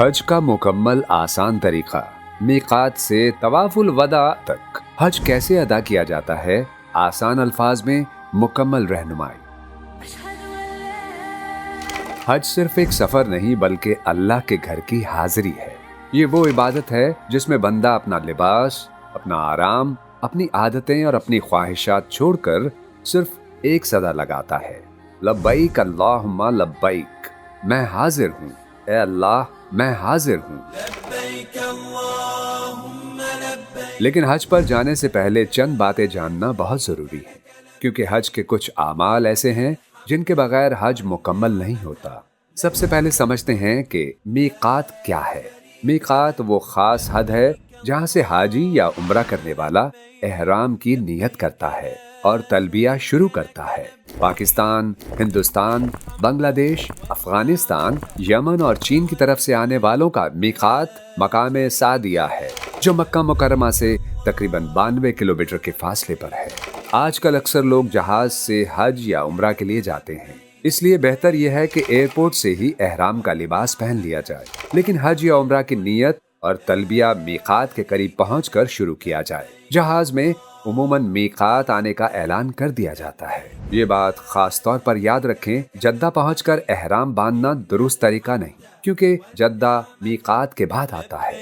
हज का मुकम्मल आसान तरीका, मीकात से तवाफुल वदा तक हज कैसे अदा किया जाता है, आसान अल्फाज में मुकम्मल रहनुमाई। हज सिर्फ एक सफर नहीं बल्कि अल्लाह के घर की हाजिरी है। ये वो इबादत है जिसमें बंदा अपना लिबास, अपना आराम, अपनी आदतें और अपनी ख्वाहिशात छोड़कर सिर्फ एक सदा लगाता है, लब्बैक अल्लाहुम्मा लब्बैक, मैं हाजिर हूँ, ए अल्लाह मैं हाजिर हूँ। लेकिन हज पर जाने से पहले चंद बातें जानना बहुत जरूरी है, क्योंकि हज के कुछ आमाल ऐसे हैं जिनके बगैर हज मुकम्मल नहीं होता। सबसे पहले समझते हैं कि मीकात क्या है। मीकात वो खास हद है जहाँ से हाजी या उम्रा करने वाला एहराम की नियत करता है और तलबिया शुरू करता है। पाकिस्तान, हिंदुस्तान, बांग्लादेश, अफगानिस्तान, यमन और चीन की तरफ से आने वालों का मीकात मकाम सादिया है, जो मक्का मुकर्रमा से तकरीबन 92 किलोमीटर के फासले पर है। आजकल अक्सर लोग जहाज से हज या उम्रा के लिए जाते हैं, इसलिए बेहतर यह है कि एयरपोर्ट से ही एहराम का लिबास पहन लिया जाए। लेकिन हज या उम्रा की नियत और तलबिया मीकात के करीब पहुंचकर शुरू किया जाए। जहाज में उमूमन मीकात आने का ऐलान कर दिया जाता है। ये बात खास तौर पर याद रखें, जद्दा पहुंचकर एहराम बांधना दुरुस्त तरीका नहीं, क्योंकि जद्दा मीकात के बाद आता है।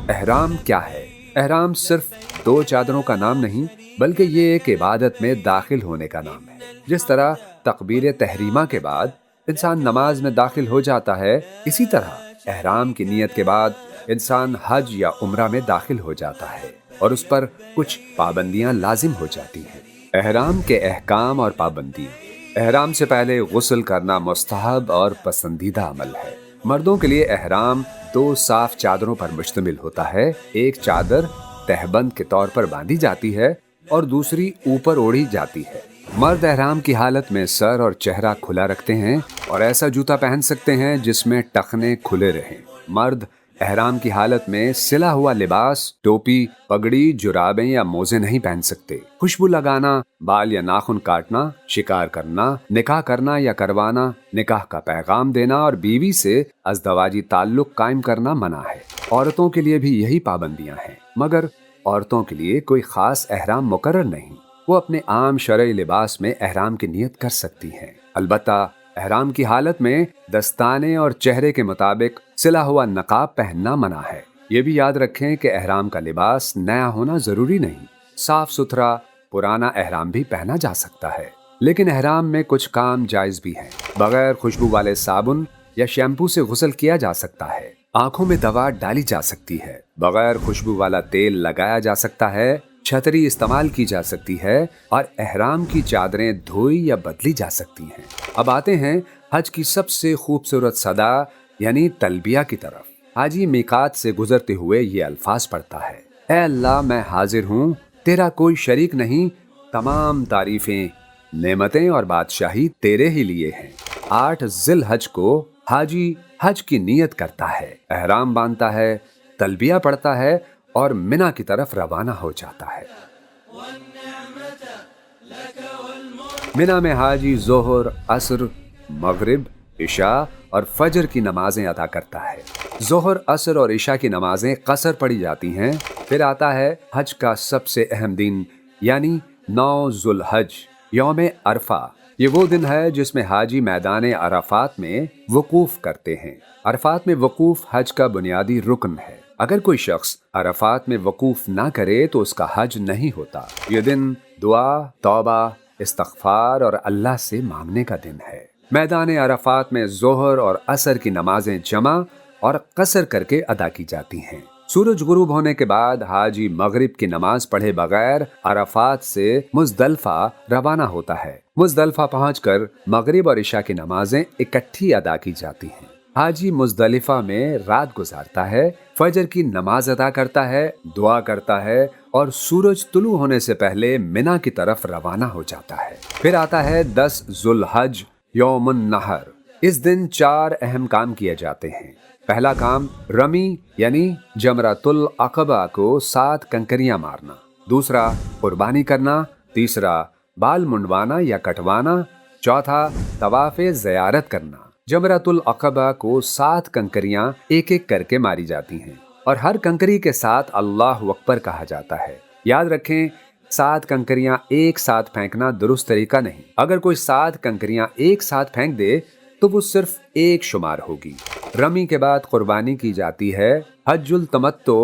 एहराम क्या है? एहराम सिर्फ 2 चादरों का नाम नहीं, बल्कि ये एक इबादत में दाखिल होने का नाम है। जिस तरह तकबीर तहरीमा के बाद इंसान नमाज में दाखिल हो जाता है, इसी तरह एहराम की नियत के बाद इंसान हज या उम्रा में दाखिल हो जाता है और उस पर कुछ पाबंदियां लाजिम हो जाती हैं। एहराम के अहकाम और पाबंदियां। एहराम से पहले गुस्ल करना मुस्तहब और पसंदीदा अमल है। मर्दों के लिए एहराम 2 साफ चादरों पर मुश्तमिल होता है। एक चादर तहबंद के तौर पर बांधी जाती है और दूसरी ऊपर ओढ़ी जाती है। मर्द एहराम की हालत में सर और चेहरा खुला रखते हैं और ऐसा जूता पहन सकते हैं जिसमें टखने खुले रहें। मर्द एहराम की हालत में सिला हुआ लिबास, टोपी, पगड़ी, जुराबें या मोजे नहीं पहन सकते। खुशबू लगाना, बाल या नाखून काटना, शिकार करना, निकाह करना या करवाना, निकाह का पैगाम देना और बीवी से अज़दवाजी ताल्लुक कायम करना मना है। औरतों के लिए भी यही पाबंदियां हैं, मगर औरतों के लिए कोई खास एहराम मुकर्रर नहीं। वो अपने आम शरई लिबास में एहराम की नियत कर सकती हैं। अलबत्ता एहराम की हालत में दस्ताने और चेहरे के मुताबिक सिला हुआ नकाब पहनना मना है। ये भी याद रखें कि एहराम का लिबास नया होना जरूरी नहीं। साफ सुथरा पुराना एहराम भी पहना जा सकता है। लेकिन एहराम में कुछ काम जायज भी हैं। बगैर खुशबू वाले साबुन या शैम्पू से गुस्ल किया जा सकता है। आंखों में दवा डाली जा सकती है। बगैर खुशबू वाला तेल लगाया जा सकता है। छतरी इस्तेमाल की जा सकती है और एहराम की चादरें धोई या बदली जा सकती हैं। अब आते हैं हज की सबसे खूबसूरत सदा यानी तलबिया की तरफ। हाजी मीकात से गुजरते हुए ये अल्फाज पढ़ता है, ए अल्लाह मैं हाजिर हूँ, तेरा कोई शरीक नहीं, तमाम तारीफें, नेमतें और बादशाही तेरे ही लिए हैं। 8 ज़िल हज को हाजी हज की नियत करता है, एहराम बांधता है, तलबिया पढ़ता है और मिना की तरफ रवाना हो जाता है। मिना में हाजी जोहर, असर, मगरिब, इशा और फजर की नमाजें अदा करता है। जोहर, असर और इशा की नमाजें कसर पढ़ी जाती हैं। फिर आता है हज का सबसे अहम दिन यानी 9 ज़ुल हज, यौम अरफा। ये वो दिन है जिसमें हाजी मैदान अराफात में वकूफ करते हैं। अरफात में वकूफ हज का बुनियादी रुकन है। अगर कोई शख्स अरफात में वकूफ ना करे तो उसका हज नहीं होता। ये दिन दुआ, तौबा, इस्तग़फ़ार और अल्लाह से मांगने का दिन है। मैदान अरफात में जोहर और असर की नमाजें जमा और कसर करके अदा की जाती हैं। सूरज गुरूब होने के बाद हाजी मगरिब की नमाज पढ़े बगैर अरफात से मुज़दलिफ़ा रवाना होता है। मुज़दलिफ़ा पहुंचकर मगरिब और इशा की नमाजें इकट्ठी अदा की जाती हैं। हाजी मुज़दलिफ़ा में रात गुजारता है, फजर की नमाज अदा करता है, दुआ करता है और सूरज तुलू होने से पहले मिना की तरफ रवाना हो जाता है। फिर आता है 10 ज़ुल हज, यौमुन नहर। इस दिन 4 अहम काम किए जाते हैं। पहला काम रमी यानी जमरातुल अक़बा को 7 कंकरियां मारना। दूसरा कुर्बानी करना। तीसरा बाल मुंडवाना या कटवाना। चौथा तवाफ़े ज़ियारत करना। जमरातुल अक़बा को 7 कंकरियां एक एक करके मारी जाती हैं और हर कंकरी के साथ अल्लाह अकबर कहा जाता है। याद रखें, 7 कंकरियां एक साथ फेंकना दुरुस्त तरीका नहीं। अगर कोई 7 कंकरियां एक साथ फेंक दे तो वो सिर्फ एक शुमार होगी। रमी के बाद कुर्बानी की जाती है। हज्जुल तमत्तो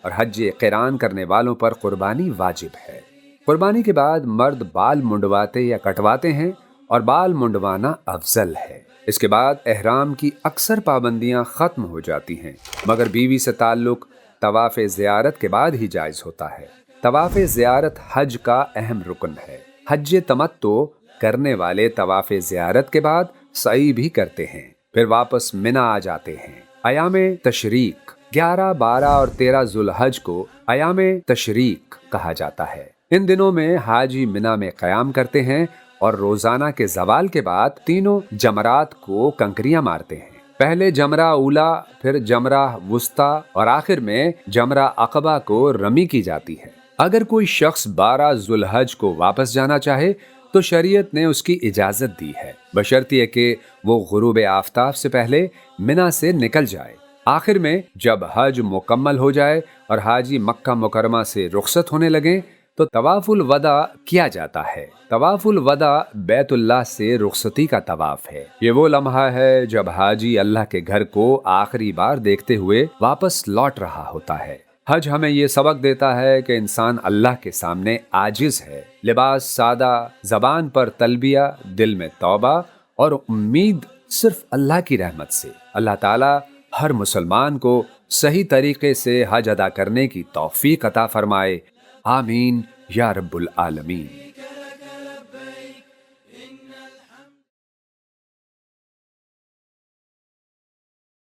और हज क़िरान करने वालों पर कुर्बानी वाजिब है। कुर्बानी के बाद मर्द बाल मुंडवाते या कटवाते हैं और बाल मुंडवाना अफजल है। इसके बाद एहराम की अक्सर पाबंदियां खत्म हो जाती हैं, मगर बीवी से ताल्लुक तवाफ़ ज़ियारत के बाद ही जायज़ होता है। तवाफ़ ज़ियारत हज का अहम रुकन है। हज तमत्तो करने वाले तवाफ़ ज़ियारत के बाद सई भी करते हैं, फिर वापस मिना आ जाते हैं। अयामे तशरीक 11, 12 और 13 ज़ुल्हज को अयामे तशरीक कहा जाता है। इन दिनों में हाजी मिना में क़याम करते हैं और रोजाना के ज़वाल के बाद तीनों जमरात को कंकरियां मारते हैं। पहले जमरा उला, फिर जमरा वुस्ता और आखिर में जमरा अक़बा को रमी की जाती है। अगर कोई शख्स 12 ज़ुल्हज को वापस जाना चाहे तो शरीयत ने उसकी इजाज़त दी है, बशर्ते कि वो गुरूब आफताब से पहले मिना से निकल जाए। आखिर में जब हज मुकम्मल हो जाए और हाजी मक्का मुकरमा से रुखसत होने लगे तो तवाफुल वदा किया जाता है। तवाफुल वदा बैतुल्लाह से रुखसती का तवाफ है। ये वो लम्हा है जब हाजी अल्लाह के घर को आखिरी बार देखते हुए वापस लौट रहा होता है। हज हमें ये सबक देता है कि इंसान अल्लाह के सामने आजिज है। लिबास सादा, जबान पर तलबिया, दिल में तौबा और उम्मीद सिर्फ अल्लाह की रहमत से। अल्लाह ताला हर मुसलमान को सही तरीके से हज अदा करने की तौफीक अता फरमाए। आमीन या रब्बुल आलमीन।